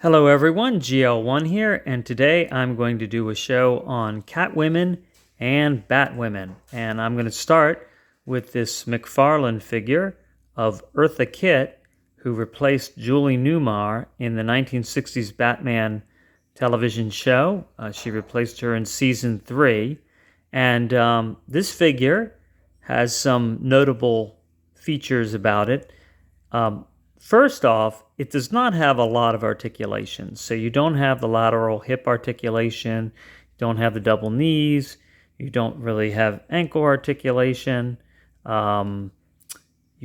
Hello everyone, GL1 here, and today I'm going to do a show on Catwomen and Batwomen. And I'm going to start with this McFarlane figure of Eartha Kitt, who replaced Julie Newmar in the 1960s Batman television show. She replaced her in season 3. And this figure has some notable features about it. First off, it does not have a lot of articulation. So you don't have the lateral hip articulation, you don't have the double knees, you don't really have ankle articulation. You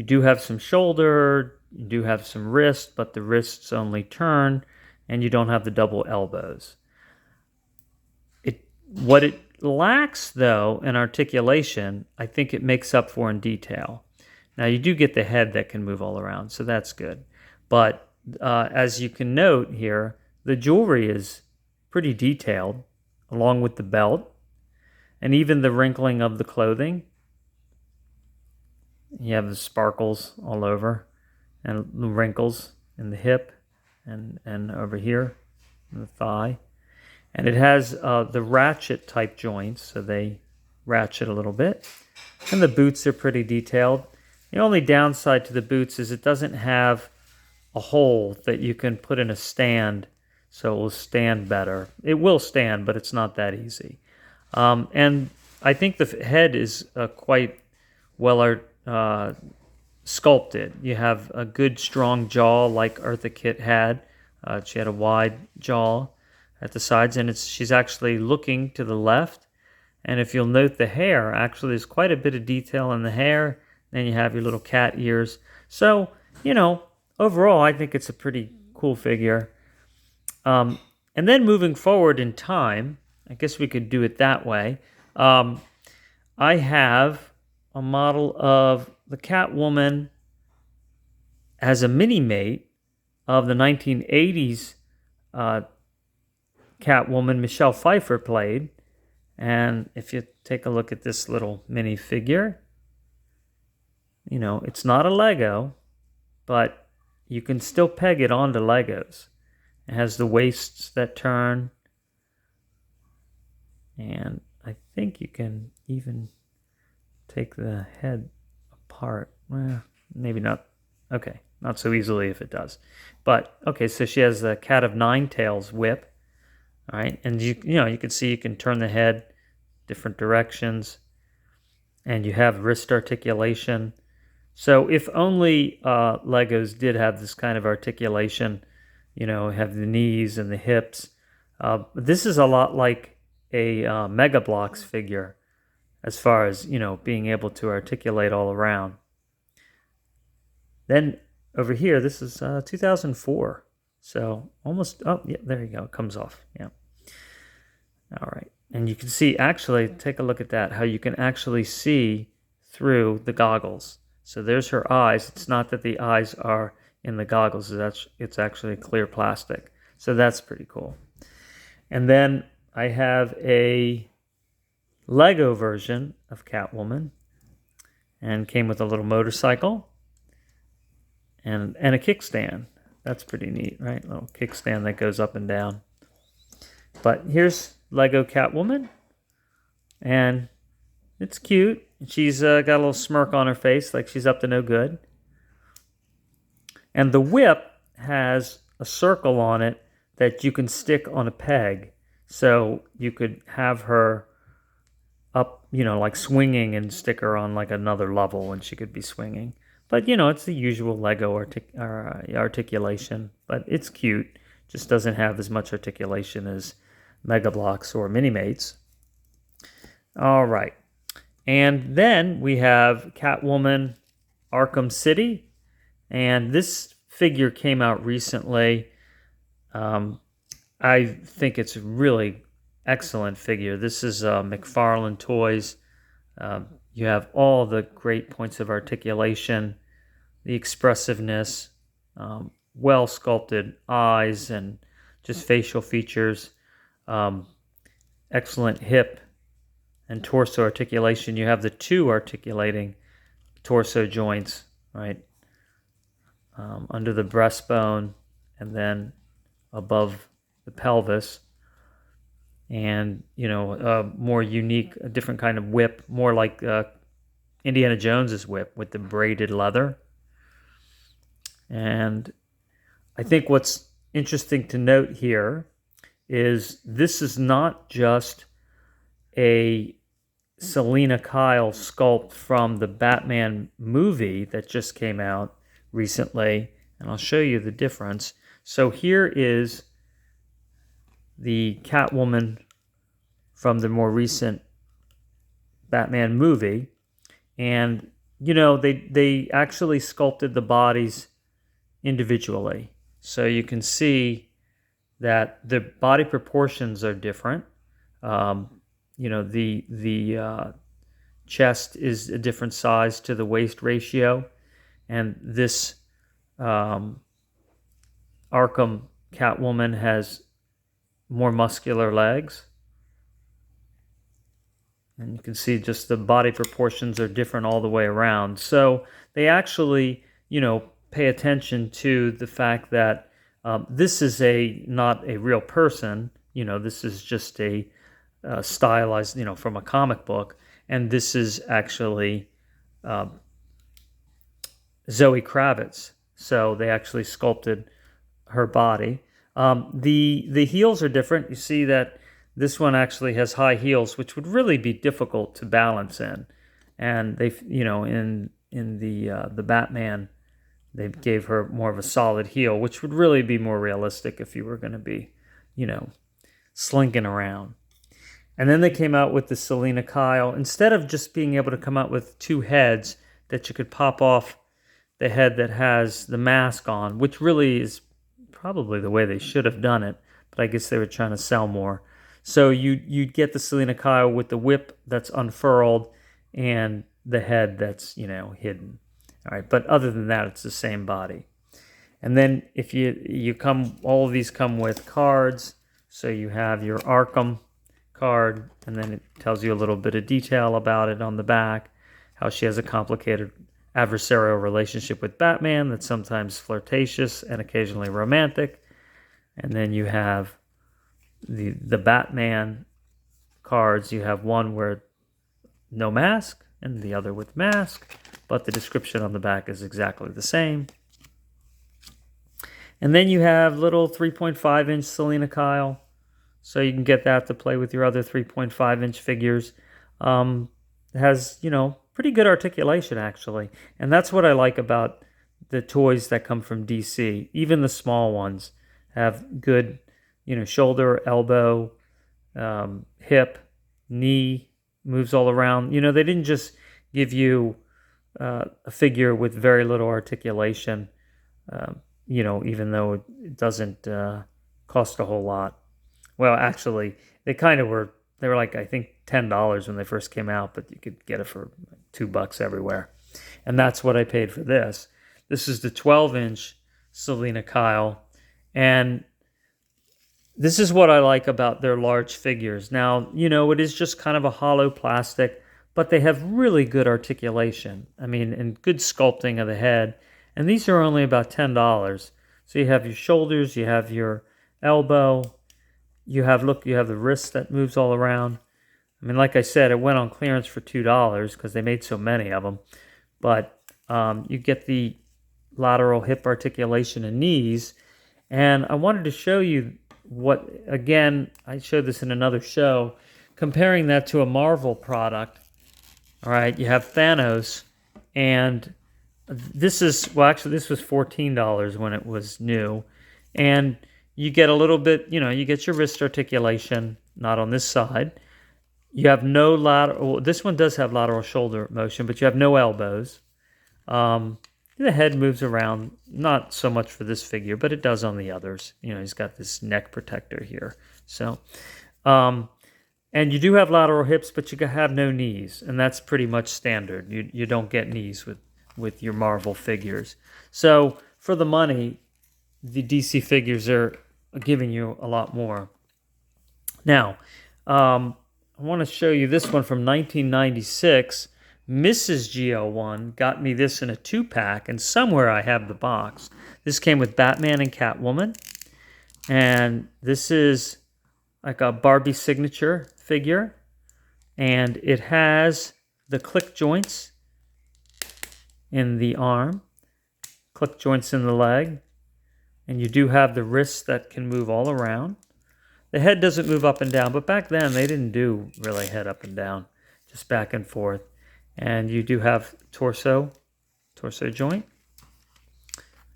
do have some shoulder, you do have some wrist, but the wrists only turn, and you don't have the double elbows. What it lacks, though, in articulation, I think it makes up for in detail. Now, you do get the head that can move all around, so that's good. But as you can note here, the jewelry is pretty detailed, along with the belt, and even the wrinkling of the clothing. You have the sparkles all over, and the wrinkles in the hip, and over here, in the thigh. And it has the ratchet type joints, so they ratchet a little bit. And the boots are pretty detailed. The only downside to the boots is it doesn't have a hole that you can put in a stand so it will stand better. It will stand, but it's not that easy. And I think the head is quite well sculpted. You have a good strong jaw like Eartha Kitt had. She had a wide jaw at the sides, and she's actually looking to the left. And if you'll note the hair, actually there's quite a bit of detail in the hair. Then you have your little cat ears. So, overall, I think it's a pretty cool figure. And then moving forward in time, I guess we could do it that way. I have a model of the Catwoman as a mini-mate of the 1980s Catwoman Michelle Pfeiffer played. And if you take a look at this little mini figure, it's not a Lego, but you can still peg it onto Legos. It has the waists that turn, and I think you can even take the head apart. Well, maybe not. Okay, not so easily if it does. But, okay, so she has the Cat of Nine Tails whip, all right? And, you can see you can turn the head different directions, and you have wrist articulation. So if only Legos did have this kind of articulation, have the knees and the hips. This is a lot like a Mega Bloks figure as far as, being able to articulate all around. Then over here, this is 2004. So almost, oh, yeah, there you go. It comes off. Yeah. All right. And you can see, actually, take a look at that, how you can actually see through the goggles. So there's her eyes. It's not that the eyes are in the goggles. It's actually clear plastic. So that's pretty cool. And then I have a Lego version of Catwoman, and came with a little motorcycle and a kickstand. That's pretty neat, right? A little kickstand that goes up and down. But here's Lego Catwoman, and it's cute. She's got a little smirk on her face like she's up to no good. And the whip has a circle on it that you can stick on a peg. So you could have her up, like swinging, and stick her on like another level and she could be swinging. But, it's the usual Lego articulation. But it's cute. Just doesn't have as much articulation as Mega Bloks or Mini-Mates. All right. And then we have Catwoman Arkham City. And this figure came out recently. I think it's a really excellent figure. This is McFarlane Toys. You have all the great points of articulation, the expressiveness, well sculpted eyes, and just facial features. Excellent hip and torso articulation. You have the two articulating torso joints, right? Under the breastbone, and then above the pelvis, and a more unique, a different kind of whip, more like Indiana Jones's whip with the braided leather. And I think what's interesting to note here is this is not just a Selina Kyle sculpt from the Batman movie that just came out recently, and I'll show you the difference. So here is the Catwoman from the more recent Batman movie, and they actually sculpted the bodies individually, so you can see that the body proportions are different. The chest is a different size to the waist ratio, and this Arkham Catwoman has more muscular legs, and you can see just the body proportions are different all the way around. So they actually, pay attention to the fact that this is not a real person. This is just a stylized, from a comic book, and this is actually Zoe Kravitz. So they actually sculpted her body. The heels are different. You see that this one actually has high heels, which would really be difficult to balance in. And they, in the Batman, they gave her more of a solid heel, which would really be more realistic if you were going to be, slinking around. And then they came out with the Selina Kyle. Instead of just being able to come out with two heads that you could pop off the head that has the mask on, which really is probably the way they should have done it, but I guess they were trying to sell more. So you'd get the Selina Kyle with the whip that's unfurled and the head that's, hidden. All right, but other than that, it's the same body. And then if all of these come with cards. So you have your Arkham card, and then it tells you a little bit of detail about it on the back, how she has a complicated adversarial relationship with Batman that's sometimes flirtatious and occasionally romantic. And then you have the Batman cards. You have one where no mask and the other with mask, but the description on the back is exactly the same. And then you have little 3.5-inch Selina Kyle, so you can get that to play with your other 3.5-inch figures. It has, pretty good articulation, actually. And that's what I like about the toys that come from DC. Even the small ones have good, shoulder, elbow, hip, knee, moves all around. They didn't just give you a figure with very little articulation, even though it doesn't cost a whole lot. Well, actually, they were like, I think, $10 when they first came out, but you could get it for $2 everywhere. And that's what I paid for this. This is the 12-inch Selina Kyle. And this is what I like about their large figures. Now, it is just kind of a hollow plastic, but they have really good articulation. I mean, and good sculpting of the head. And these are only about $10. So you have your shoulders, you have your elbow, you have the wrist that moves all around. I mean, like I said, it went on clearance for $2 because they made so many of them. But you get the lateral hip articulation and knees. And I wanted to show you again, I showed this in another show, comparing that to a Marvel product. All right, you have Thanos, and this was $14 when it was new. And you get a little bit, you get your wrist articulation, not on this side. You have no lateral, this one does have lateral shoulder motion, but you have no elbows. The head moves around, not so much for this figure, but it does on the others. He's got this neck protector here. So, and you do have lateral hips, but you have no knees, and that's pretty much standard. You don't get knees with your Marvel figures. So for the money, the DC figures are giving you a lot more. Now, I want to show you this one from 1996. Mrs. GL1 got me this in a 2-pack, and somewhere I have the box. This came with Batman and Catwoman. And this is like a Barbie signature figure. And it has the click joints in the arm, click joints in the leg, and you do have the wrists that can move all around. The head doesn't move up and down, but back then they didn't do really head up and down, just back and forth. And you do have torso joint,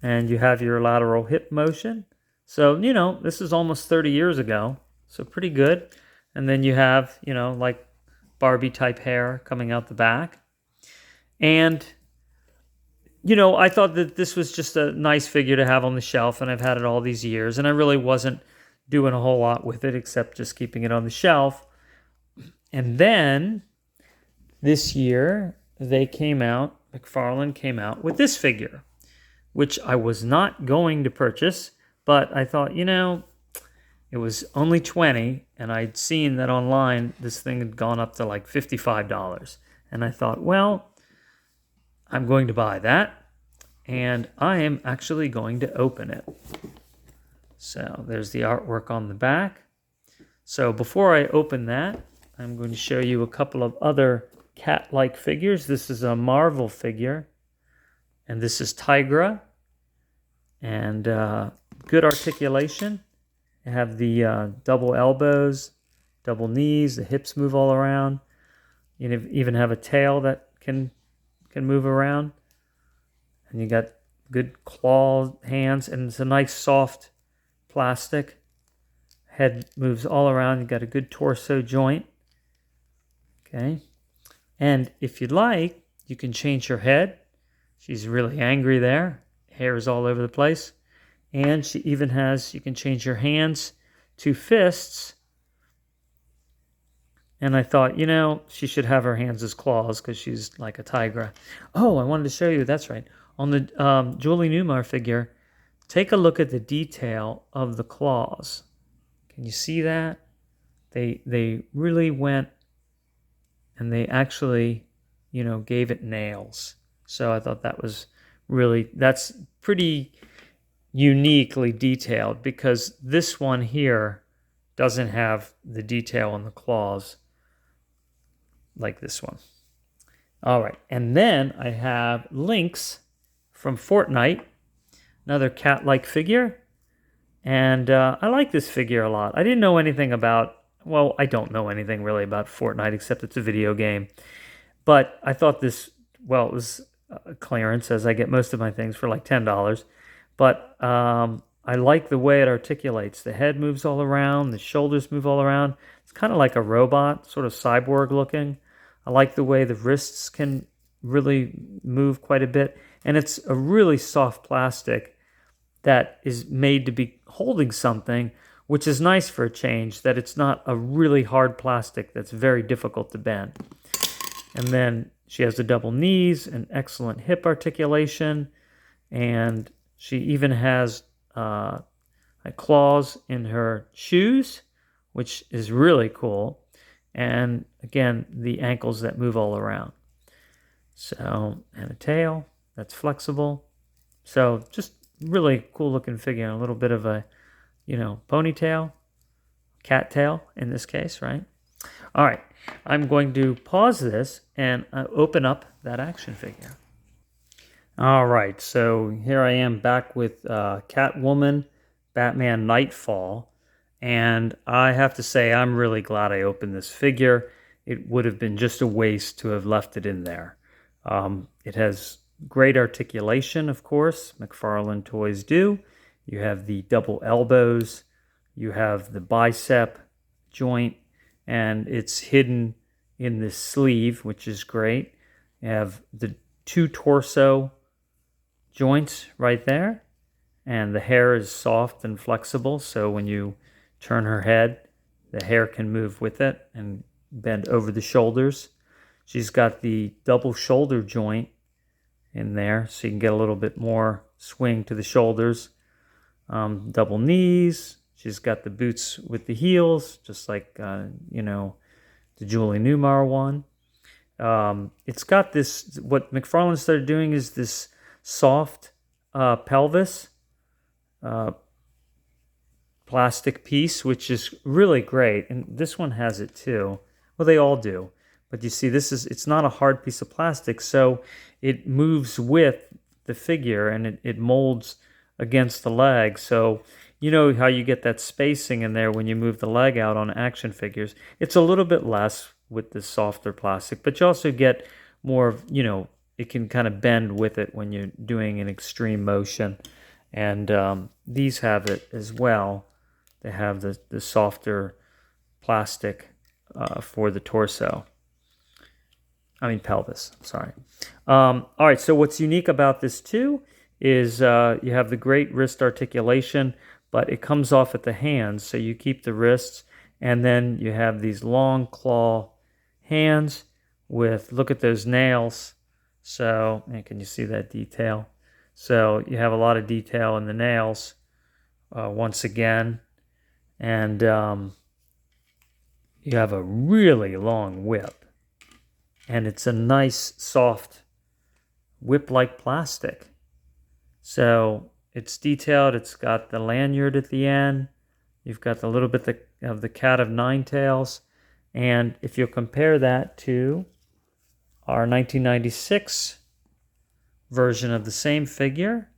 and you have your lateral hip motion. So, this is almost 30 years ago, so pretty good. And then you have, like Barbie type hair coming out the back. And, I thought that this was just a nice figure to have on the shelf, and I've had it all these years, and I really wasn't doing a whole lot with it except just keeping it on the shelf. And then this year, McFarlane came out with this figure, which I was not going to purchase, but I thought, it was only $20, and I'd seen that online this thing had gone up to like $55. And I thought, well, I'm going to buy that, and I am actually going to open it. So there's the artwork on the back. So before I open that, I'm going to show you a couple of other cat-like figures. This is a Marvel figure, and this is Tigra, and good articulation. You have the double elbows, double knees, the hips move all around. You even have a tail that can move around. And you got good claw hands, and it's a nice soft plastic. Head moves all around. You got a good torso joint. Okay. And if you'd like, you can change her head. She's really angry there. Hair is all over the place. And she even has, you can change her hands to fists. And I thought, she should have her hands as claws because she's like a tigra. Oh, I wanted to show you, that's right. On the Julie Newmar figure, take a look at the detail of the claws. Can you see that? They really went and they actually, gave it nails. So I thought that's pretty uniquely detailed, because this one here doesn't have the detail on the claws like this one. All right, and then I have Lynx from Fortnite, another cat-like figure, and I like this figure a lot. I didn't know anything about, I don't know anything really about Fortnite except it's a video game, but I thought this, it was clearance, as I get most of my things for like $10, but I like the way it articulates. The head moves all around, the shoulders move all around. It's kind of like a robot, sort of cyborg looking. I like the way the wrists can really move quite a bit. And it's a really soft plastic that is made to be holding something, which is nice for a change, that it's not a really hard plastic that's very difficult to bend. And then she has the double knees and excellent hip articulation. And she even has claws in her shoes, which is really cool. And again, the ankles that move all around. So, and a tail that's flexible. So just really cool looking figure. A little bit of a, ponytail, cat tail in this case, right? All right, I'm going to pause this and open up that action figure. All right, so here I am back with Catwoman Batman Nightfall. And I have to say, I'm really glad I opened this figure. It would have been just a waste to have left it in there. It has great articulation, of course. McFarlane toys do. You have the double elbows. You have the bicep joint, and it's hidden in the sleeve, which is great. You have the two torso joints right there, and the hair is soft and flexible, so when you turn her head, the hair can move with it and bend over the shoulders. She's got the double shoulder joint in there, so you can get a little bit more swing to the shoulders. Double knees. She's got the boots with the heels, just like, the Julie Newmar one. It's got this, what McFarlane started doing is this soft pelvis plastic piece, which is really great. And this one has it too. Well, they all do. But you see, it's not a hard piece of plastic, so it moves with the figure and it molds against the leg. So you know how you get that spacing in there when you move the leg out on action figures. It's a little bit less with the softer plastic, but you also get more, it can kind of bend with it when you're doing an extreme motion. And these have it as well. They have the softer plastic for the torso. Pelvis, sorry. All right, so what's unique about this too is you have the great wrist articulation, but it comes off at the hands, so you keep the wrists, and then you have these long claw hands with, look at those nails. So, and can you see that detail? So you have a lot of detail in the nails once again, and you have a really long whip, and it's a nice soft whip-like plastic. So it's detailed. It's got the lanyard at the end. You've got the little bit of the cat of nine tails. And if you compare that to our 1996 version of the same figure,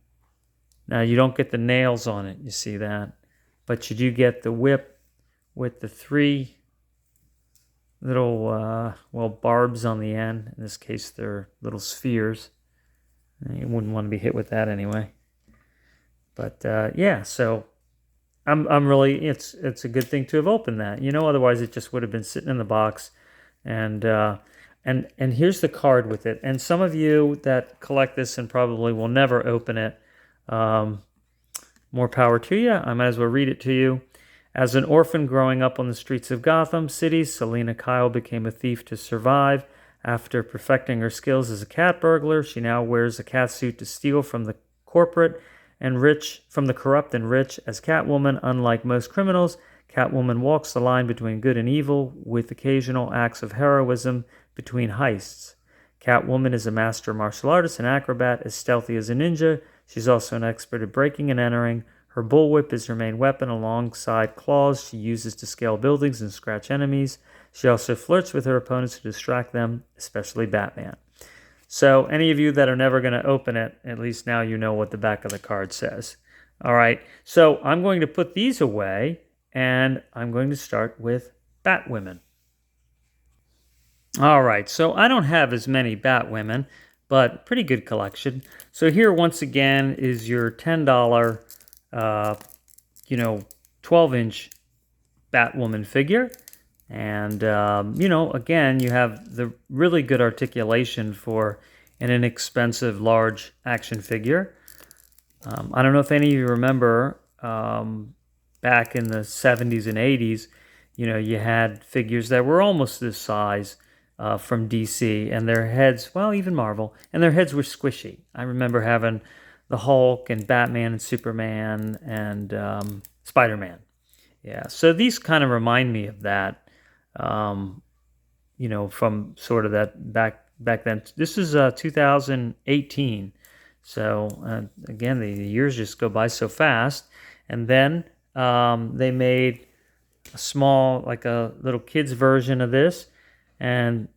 now you don't get the nails on it, you see that, but you do get the whip with the three little, barbs on the end. In this case, they're little spheres. You wouldn't want to be hit with that anyway. But yeah, so I'm really, it's a good thing to have opened that. Otherwise it just would have been sitting in the box. And here's the card with it. And some of you that collect this and probably will never open it, more power to you. I might as well read it to you. As an orphan growing up on the streets of Gotham City, Selina Kyle became a thief to survive. After perfecting her skills as a cat burglar, she now wears a cat suit to steal from the corporate and rich, from the corrupt and rich. As Catwoman, unlike most criminals, Catwoman walks the line between good and evil with occasional acts of heroism between heists. Catwoman is a master martial artist and acrobat, as stealthy as a ninja. She's also an expert at breaking and entering. Her bullwhip is her main weapon alongside claws she uses to scale buildings and scratch enemies. She also flirts with her opponents to distract them, especially Batman. So any of you that are never going to open it, at least now you know what the back of the card says. All right, so I'm going to put these away, and I'm going to start with Batwomen. All right, so I don't have as many Batwomen, but pretty good collection. So here, once again, is your $10, 12-inch Batwoman figure. And, again, you have the really good articulation for an inexpensive, large action figure. I don't know if any of you remember back in the 70s and 80s, you had figures that were almost this size from DC, and their heads, well, even Marvel, and their heads were squishy. I remember having the Hulk and Batman and Superman and Spider-Man. Yeah, so these kind of remind me of that. From sort of that back then. This is 2018. So again, the years just go by so fast. And then they made a small, like a little kids version of this. And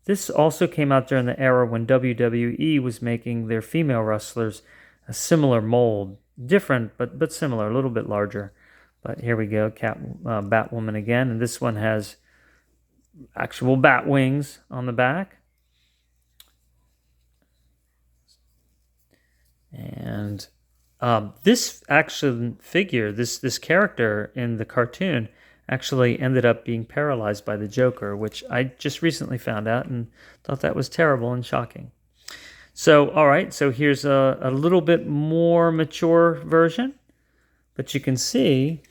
this also came out during the era when WWE was making their female wrestlers a similar mold. Different, but similar, a little bit larger. But here we go, Batwoman again. And this one has actual bat wings on the back. And this action figure, this character in the cartoon, actually ended up being paralyzed by the Joker, which I just recently found out and thought that was terrible and shocking. So, all right, so here's a little bit more mature version. But you can see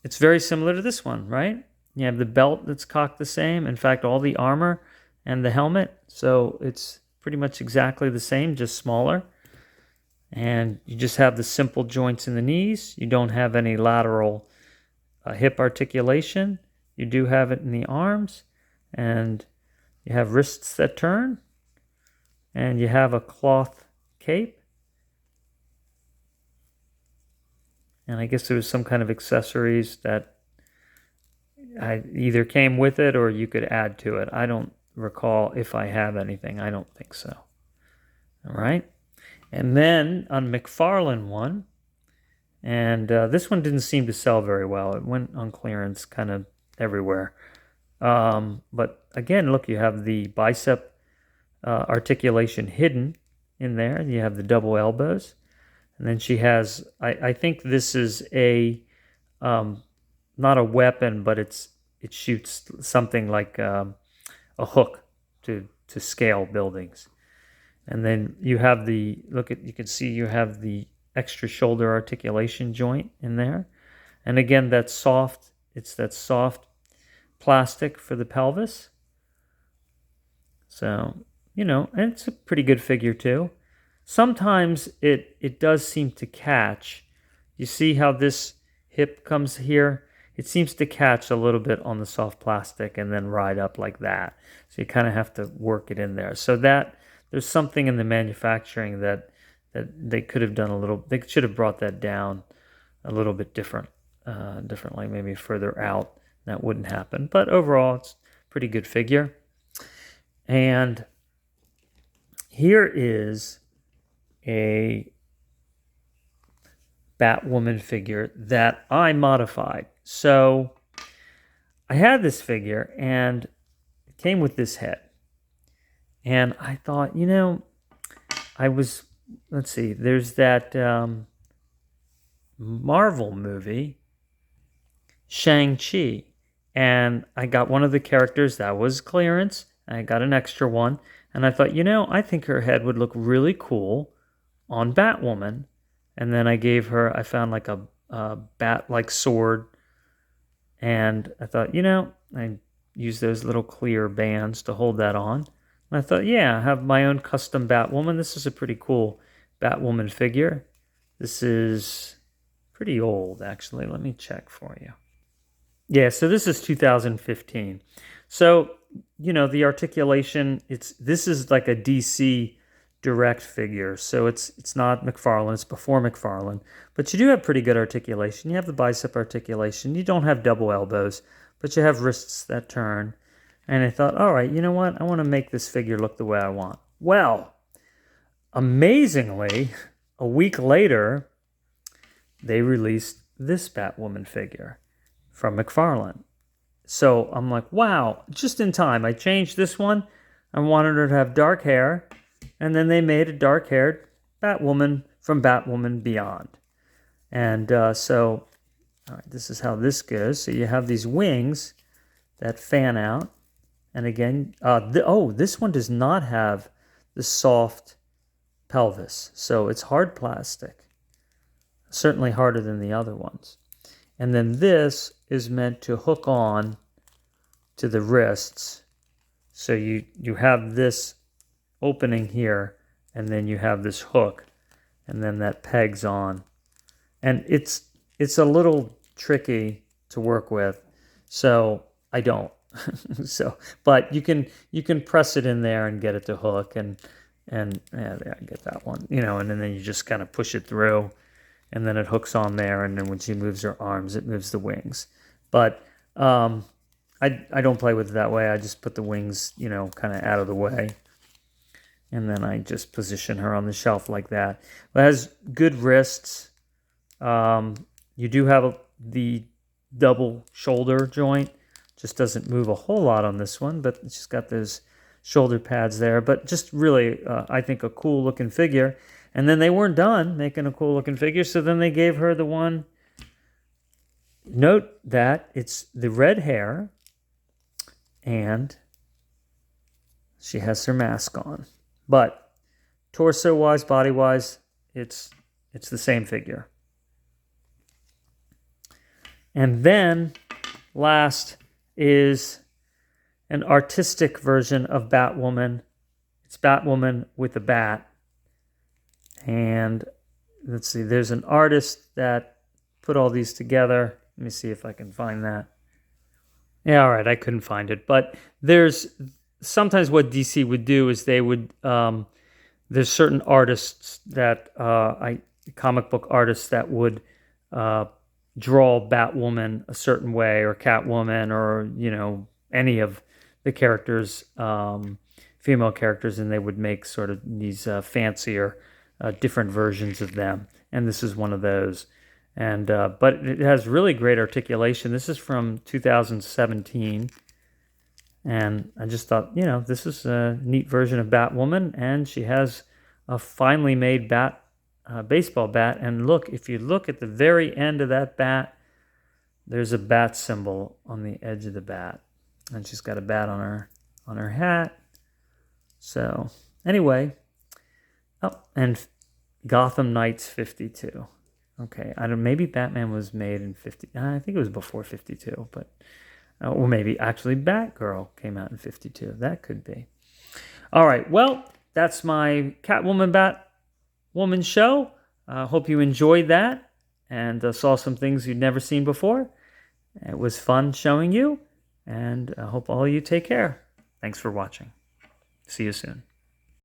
it's very similar to this one, right? You have the belt that's cocked the same. In fact, all the armor and the helmet. So it's pretty much exactly the same, just smaller. And you just have the simple joints in the knees. You don't have any lateral hip articulation. You do have it in the arms. And you have wrists that turn. And you have a cloth cape. And I guess there was some kind of accessories that I either came with it or you could add to it. I don't recall if I have anything. I don't think so. All right. And then on McFarlane one, and this one didn't seem to sell very well. It went on clearance kind of everywhere. But again, look, you have the bicep articulation hidden in there. You have the double elbows. And then she has, I think this is not a weapon, but it shoots something like a hook to scale buildings. And then you have you can see you have the extra shoulder articulation joint in there. And again, it's that soft plastic for the pelvis. So, and it's a pretty good figure too. Sometimes it does seem to catch. You see how this hip comes here? It seems to catch a little bit on the soft plastic and then ride up like that. So you kind of have to work it in there. So there's something in the manufacturing that they could have done they should have brought that down a little bit differently, maybe further out. That wouldn't happen. But overall, it's a pretty good figure. And here is a Batwoman figure that I modified. So I had this figure and it came with this head. And I thought, let's see, there's that Marvel movie, Shang-Chi. And I got one of the characters that was clearance. I got an extra one. And I thought, I think her head would look really cool on Batwoman. And then I found like a bat-like sword. And I thought, I used those little clear bands to hold that on. And I thought, I have my own custom Batwoman. This is a pretty cool Batwoman figure. This is pretty old, actually. Let me check for you. Yeah, so this is 2015. So, the articulation, this is like a DC direct figure. So it's not McFarlane, it's before McFarlane. But you do have pretty good articulation. You have the bicep articulation. You don't have double elbows, but you have wrists that turn. And I thought, all right, you know what? I want to make this figure look the way I want. Well, amazingly, a week later, they released this Batwoman figure from McFarlane. So I'm like, wow, just in time. I changed this one. I wanted her to have dark hair. And then they made a dark-haired Batwoman from Batwoman Beyond. And so, all right, this is how this goes. So you have these wings that fan out. And again, this one does not have the soft pelvis. So it's hard plastic. Certainly harder than the other ones. And then this is meant to hook on to the wrists. So you have this opening here, and then you have this hook, and then that pegs on. And it's a little tricky to work with, so I don't. But you can press it in there and get it to hook, and I get that one, and then you just kind of push it through, and then it hooks on there, and then when she moves her arms, it moves the wings. But I don't play with it that way. I just put the wings, kind of out of the way. And then I just position her on the shelf like that. It has good wrists. You do have the double shoulder joint. Just doesn't move a whole lot on this one, but she's got those shoulder pads there. But just really, I think, a cool looking figure. And then they weren't done making a cool looking figure, so then they gave her the one. Note that it's the red hair, and she has her mask on. But torso-wise, body-wise, it's the same figure. And then last is an artistic version of Batwoman. It's Batwoman with a bat. And let's see, there's an artist that put all these together. Let me see if I can find that. Yeah, all right, I couldn't find it. But there's sometimes what DC would do is they would, there's certain artists that, comic book artists that would draw Batwoman a certain way, or Catwoman, or any of the characters, female characters, and they would make sort of these fancier, different versions of them. And this is one of those. And but it has really great articulation. This is from 2017. And I just thought, this is a neat version of Batwoman, and she has a finely made baseball bat. And look, if you look at the very end of that bat, there's a bat symbol on the edge of the bat, and she's got a bat on her hat. So anyway, and Gotham Knights 52. Okay, maybe Batman was made in 50. I think it was before 52, but. Or maybe actually Batgirl came out in 52. That could be. All right. Well, that's my Catwoman Batwoman show. Hope you enjoyed that and saw some things you'd never seen before. It was fun showing you. And I hope all of you take care. Thanks for watching. See you soon.